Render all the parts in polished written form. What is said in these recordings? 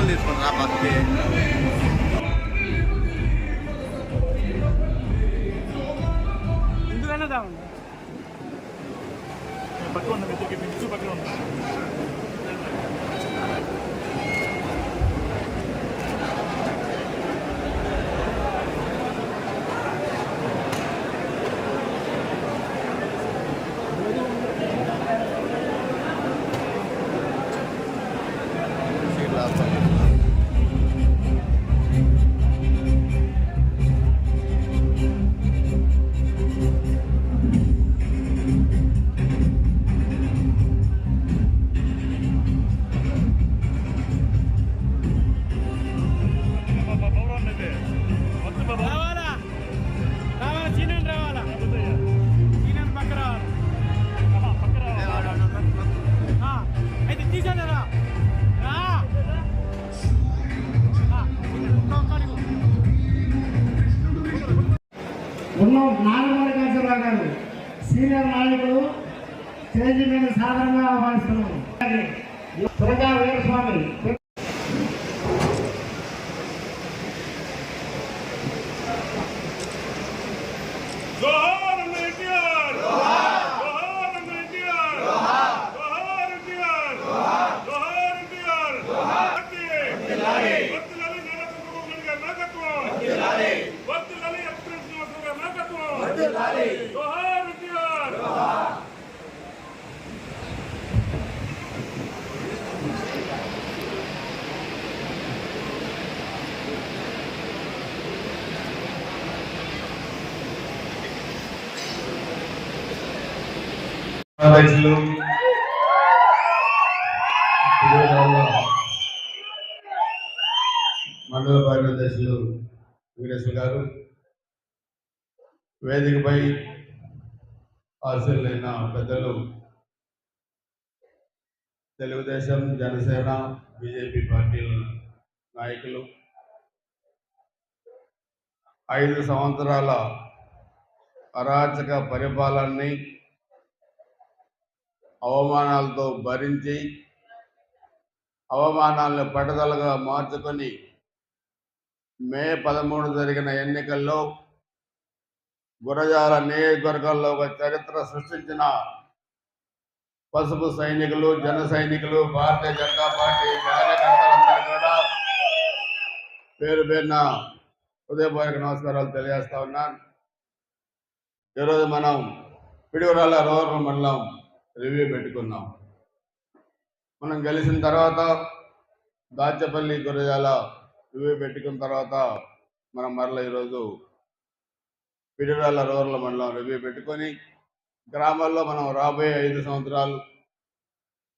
ఫోటోలు తీసుకుంటారా ఫస్ట్ ఎందుకైనా దామండి పక్కన ఉన్న వ్యక్తికి మించు పక్కన ఉంది నాగమల్లికార్జునరావు గారు సీనియర్ నాయకులు స్టేజ్ మీద సాధారణంగా ఆహ్వానిస్తున్నాము. సురగా వీరస్వామి మండల పార్టీ అధ్యక్షులు వీరేశ్వర గారు, వేదికపై ఆశీర్లైన పెద్దలు తెలుగుదేశం, జనసేన, బీజేపీ పార్టీల నాయకులు, 5 సంవత్సరాల అరాచక పరిపాలనని అవమానాలతో భరించి అవమానాలను పట్టుదలగా మార్చుకొని మే 13 జరిగిన ఎన్నికల్లో గురజాల నియోజకవర్గంలో ఒక చరిత్ర సృష్టించిన పసుపు సైనికులు, జన సైనికులు, భారతీయ జనతా పార్టీ కార్యకర్తలందరూ కూడా పేరు పేరున హృదయపూర్వక నమస్కారాలు తెలియజేస్తా ఉన్నాను. ఈరోజు మనం పిడుగురాళ్ళ రూరల్ మండలం రివ్యూ పెట్టుకున్నాం. మనం గెలిచిన తర్వాత దాచపల్లి, గురజాల రివ్యూ పెట్టుకున్న తర్వాత మనం మరలా ఈరోజు పిడుగురాళ్ళ రూరల్ మండలం రివ్యూ పెట్టుకొని గ్రామాల్లో మనం రాబోయే 5 సంవత్సరాలు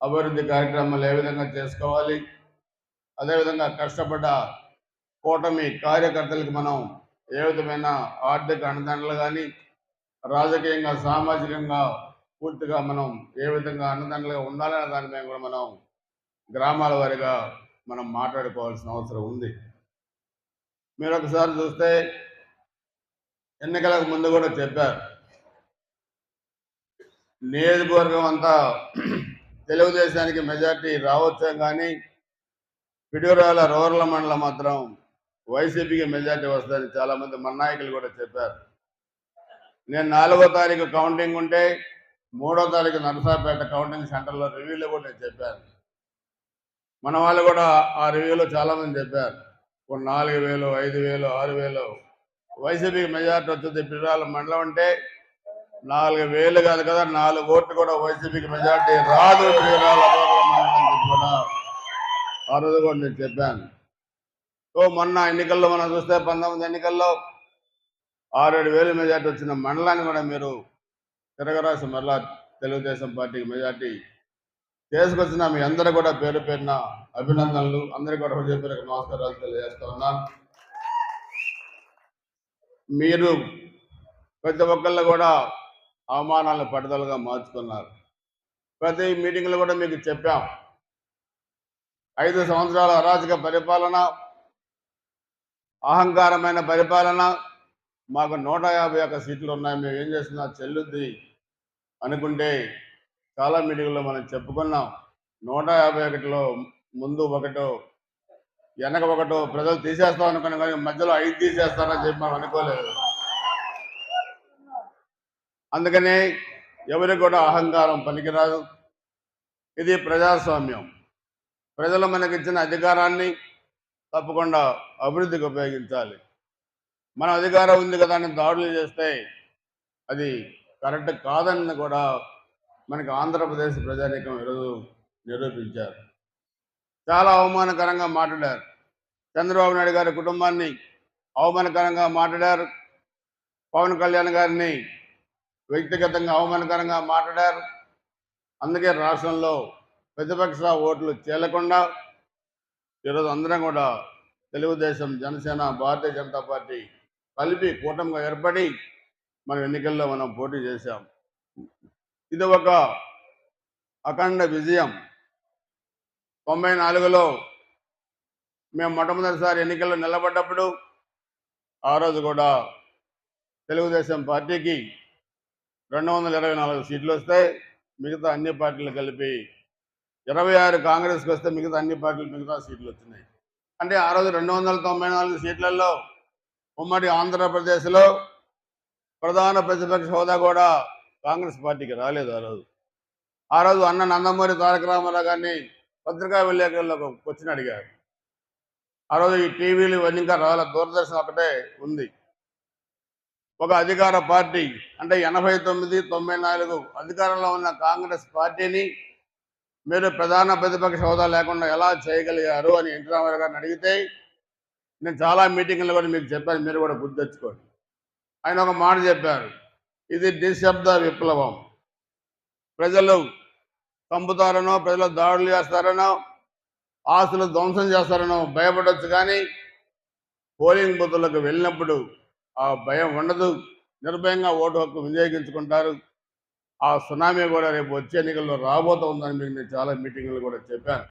అభివృద్ధి కార్యక్రమాలు ఏ విధంగా చేసుకోవాలి, అదేవిధంగా కష్టపడ్డ కూటమి కార్యకర్తలకు మనం ఏ విధమైన ఆర్థిక అండదండలు కానీ రాజకీయంగా, సామాజికంగా పూర్తిగా మనం ఏ విధంగా అండదండలుగా ఉండాలనే దాని మీద కూడా మనం గ్రామాల వారీగా మనం మాట్లాడుకోవాల్సిన అవసరం ఉంది. మీరు ఒకసారి చూస్తే ఎన్నికలకు ముందు కూడా చెప్పారు, నియోజకవర్గం అంతా తెలుగుదేశానికి మెజార్టీ రావచ్చే కానీ పిడుగురాళ్ళ రూరల్ మండలం మాత్రం వైసీపీకి మెజార్టీ వస్తుందని చాలామంది మన నాయకులు కూడా చెప్పారు. నేను 4వ తారీఖు కౌంటింగ్ ఉంటే 3వ తారీఖు నరసాపేట కౌంటింగ్ సెంటర్లో రివ్యూలో కూడా నేను చెప్పాను. మన వాళ్ళు కూడా ఆ రివ్యూలో చాలామంది చెప్పారు, 4,000, 5,000, 6,000 వైసీపీకి మెజార్టీ వచ్చింది. పిడుగురాళ్ళ మండలం అంటే 4,000 కాదు కదా, 4 ఓట్లు కూడా వైసీపీకి మెజార్టీ రాదు పిడుగురాళ్ళ మండలం కూడా ఆ రోజు కూడా నేను చెప్పాను. మొన్న ఎన్నికల్లో మనం చూస్తే 19 ఎన్నికల్లో 6,000 మెజార్టీ వచ్చిన మండలాన్ని కూడా మీరు తిరగరాసి మరలా తెలుగుదేశం పార్టీకి మెజార్టీ చేసుకొచ్చిన మీ అందరూ కూడా పేరు పేరున అభినందనలు. అందరికీ కూడా హృదయపూర్వక నమస్కారాలు తెలియజేస్తా ఉన్నాను. మీరు ప్రతి ఒక్కళ్ళు కూడా అవమానాలను పట్టుదలగా మార్చుకున్నారు. ప్రతి మీటింగ్లో కూడా మీకు చెప్పాం, 5 సంవత్సరాల అరాచక పరిపాలన, అహంకారమైన పరిపాలన, మాకు 151 సీట్లు ఉన్నాయి, మేము ఏం చేస్తున్నా చెల్లుద్ది అనుకుంటే చాలా మీటింగ్లో మనం చెప్పుకున్నాం. 151లో ముందు ఒకటో వెనక ఒకటి ప్రజలు తీసేస్తాం అనుకున్నాం, కానీ మధ్యలో 5 తీసేస్తారని చెప్పి మనం అనుకోలేదు. అందుకనే ఎవరికి కూడా అహంకారం పనికిరాదు. ఇది ప్రజాస్వామ్యం. ప్రజలు మనకిచ్చిన అధికారాన్ని తప్పకుండా అభివృద్ధికి ఉపయోగించాలి. మన అధికారం ఉంది కదా అని దాడులు చేస్తే అది కరెక్ట్ కాదని కూడా మనకి ఆంధ్రప్రదేశ్ ప్రజానీకం ఈరోజు నిరూపించారు. చాలా అవమానకరంగా మాట్లాడారు. చంద్రబాబు నాయుడు గారి కుటుంబాన్ని అవమానకరంగా మాట్లాడారు. పవన్ కళ్యాణ్ గారిని వ్యక్తిగతంగా అవమానకరంగా మాట్లాడారు. అందుకే రాష్ట్రంలో ప్రతిపక్ష ఓట్లు చీలకుండా ఈరోజు అందరం కూడా తెలుగుదేశం, జనసేన, భారతీయ జనతా పార్టీ కలిపి కూటమిగా ఏర్పడి మన ఎన్నికల్లో మనం పోటీ చేశాం. ఇది ఒక అఖండ విజయం. 94లో మేము మొట్టమొదటిసారి ఎన్నికల్లో నిలబడ్డప్పుడు ఆ రోజు కూడా తెలుగుదేశం పార్టీకి 224 సీట్లు వస్తే మిగతా అన్ని పార్టీలు కలిపి 26 కాంగ్రెస్కి వస్తే మిగతా అన్ని పార్టీలు మిగతా సీట్లు వచ్చినాయి. అంటే ఆ రోజు 294 సీట్లలో ఉమ్మడి ఆంధ్రప్రదేశ్లో ప్రధాన ప్రతిపక్ష హోదా కూడా కాంగ్రెస్ పార్టీకి రాలేదు. ఆ రోజు అన్న నందమూరి తారక రామారావు గారిని పత్రికా విలేకరులకు క్వశ్చన్ అడిగారు. ఆ రోజు ఈ టీవీలు ఇవన్నీ ఇంకా రాల, దూరదర్శన్ ఒకటే ఉంది. ఒక అధికార పార్టీ అంటే 89, 94 అధికారంలో ఉన్న కాంగ్రెస్ పార్టీని మీరు ప్రధాన ప్రతిపక్ష హోదా లేకుండా ఎలా చేయగలిగారు అని ఎన్టీ రామారావు గారిని అడిగితే, నేను చాలా మీటింగ్లు కూడా మీకు చెప్పాను, మీరు కూడా గుర్తు తెచ్చుకోండి. ఆయన ఒక మాట చెప్పారు, ఇది నిశ్శబ్ద విప్లవం. ప్రజలు చంపుతారనో, ప్రజలు దాడులు చేస్తారనో, ఆస్తులు ధ్వంసం చేస్తారనో భయపడవచ్చు, కానీ పోలింగ్ బూతులకు వెళ్ళినప్పుడు ఆ భయం ఉండదు. నిర్భయంగా ఓటు హక్కు వినియోగించుకుంటారు. ఆ సునామీ కూడా రేపు వచ్చే ఎన్నికల్లో రాబోతుందని మీకు నేను చాలా మీటింగ్లు కూడా చెప్పాను.